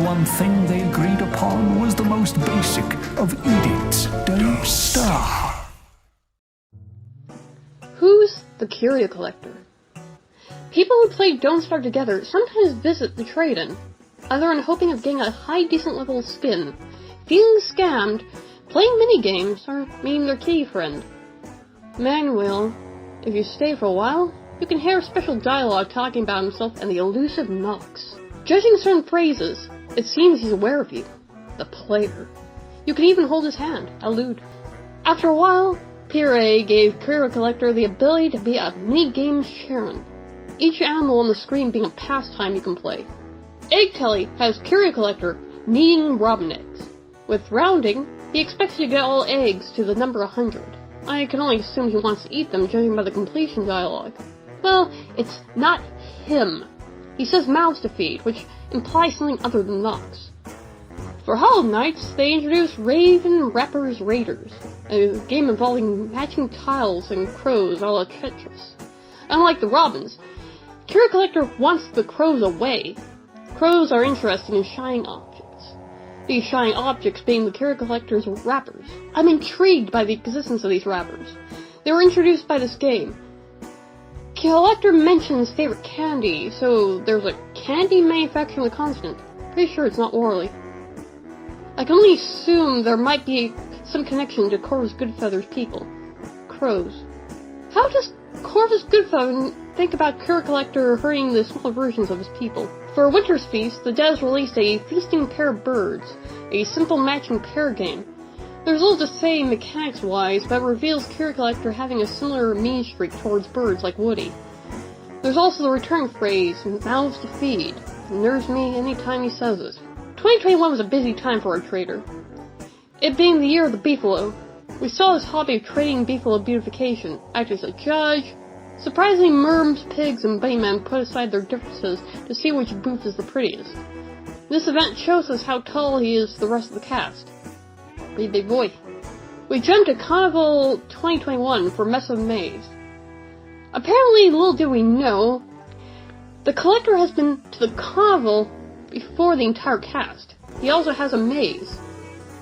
one thing they agreed upon was the most basic of edicts: don't starve. Who's the curio collector? People who play Don't Starve together sometimes visit the trade-in, either in hoping of getting a high decent level spin, feeling scammed, playing minigames, or meeting their kitty friend. Manuel, if you stay for a while, you can hear special dialogue talking about himself and the elusive Nox. Judging certain phrases, it seems he's aware of you, the player. You can even hold his hand, allude. After a while, Pierre gave Curio Collector the ability to be a mini-games Sharon, each animal on the screen being a pastime you can play. Egg Telly has Curio Collector kneading robin eggs. With rounding, he expects you to get all eggs to the number 100. I can only assume he wants to eat them, judging by the completion dialogue. Well, it's not him. He says mouths to feed, which implies something other than Nox. For Hollow Knights, they introduced Raven Rappers Raiders, a game involving matching tiles and crows a la Tetris. Unlike the robins, Curio Collector wants the crows away. Crows are interested in shining objects. These shining objects being the Curio Collector's wrappers. I'm intrigued by the existence of these wrappers. They were introduced by this game. Collector mentions favorite candy, so there's a candy manufacturing constant. Pretty sure it's not Orly. I can only assume there might be some connection to Corvus Goodfeather's people. Crows. How does Corvus Goodfeather think about Curio Collector hurting the smaller versions of his people? For Winter's Feast, the devs released a Feasting Pair of Birds, a simple matching pair game. There's little to say mechanics-wise, but it reveals Curio Collector having a similar mean streak towards birds like Woody. There's also the return phrase, mouths to feed. It nerves me anytime he says it. 2021 was a busy time for our trader. It being the year of the beefalo, we saw his hobby of trading beefalo beautification, act as a judge. Surprisingly, Merms, Pigs, and Bunnyman put aside their differences to see which booth is the prettiest. This event shows us how tall he is to the rest of the cast. Pretty big boy. We jumped to Carnival 2021 for Mess of Maze. Apparently, little did we know, the collector has been to the carnival before the entire cast. He also has a maze.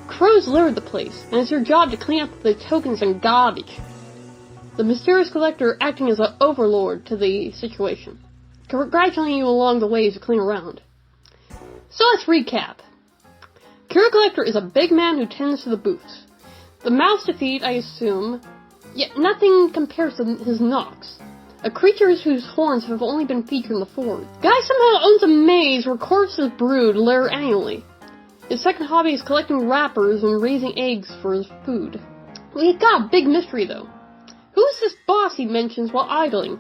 Crows littered the place, and it's your job to clean up the tokens and garbage. The mysterious collector acting as an overlord to the situation, congratulating you along the way as you clean around. So let's recap. Curio Collector is a big man who tends to the booths. The mouths to feed, I assume, yet nothing compares to his Nox, a creature whose horns have only been featured in the Forge. Guy somehow owns a maze where corpses brood lair annually. His second hobby is collecting wrappers and raising eggs for his food. We got a big mystery though. Who's this boss he mentions while idling?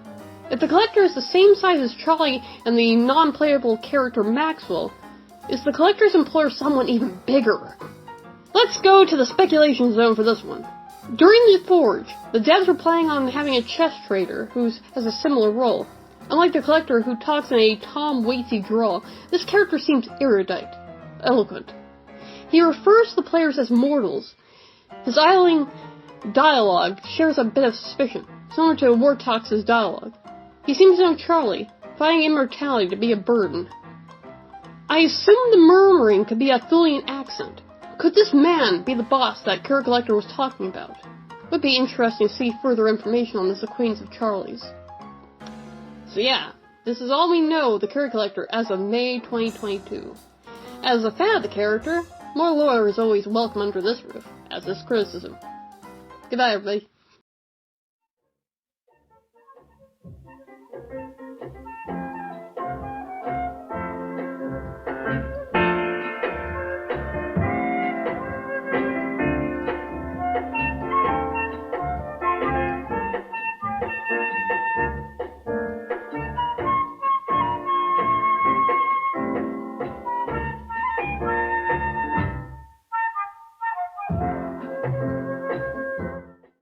If the collector is the same size as Charlie and the non-playable character Maxwell, is the collector's employer someone even bigger? Let's go to the speculation zone for this one. During the Forge, the devs were planning on having a chess trader who has a similar role. Unlike the collector who talks in a Tom Waitsy drawl, this character seems erudite, eloquent. He refers to the players as mortals. His idling dialogue shares a bit of suspicion, similar to Wartox's dialogue. He seems to know Charlie, finding immortality to be a burden. I assume the murmuring could be a Thulian accent. Could this man be the boss that Curio Collector was talking about? Would be interesting to see further information on this acquaintance of Charlie's. So yeah, this is all we know of the Curio Collector as of May 2022. As a fan of the character, more lore is always welcome under this roof, as is criticism. Goodbye, everybody.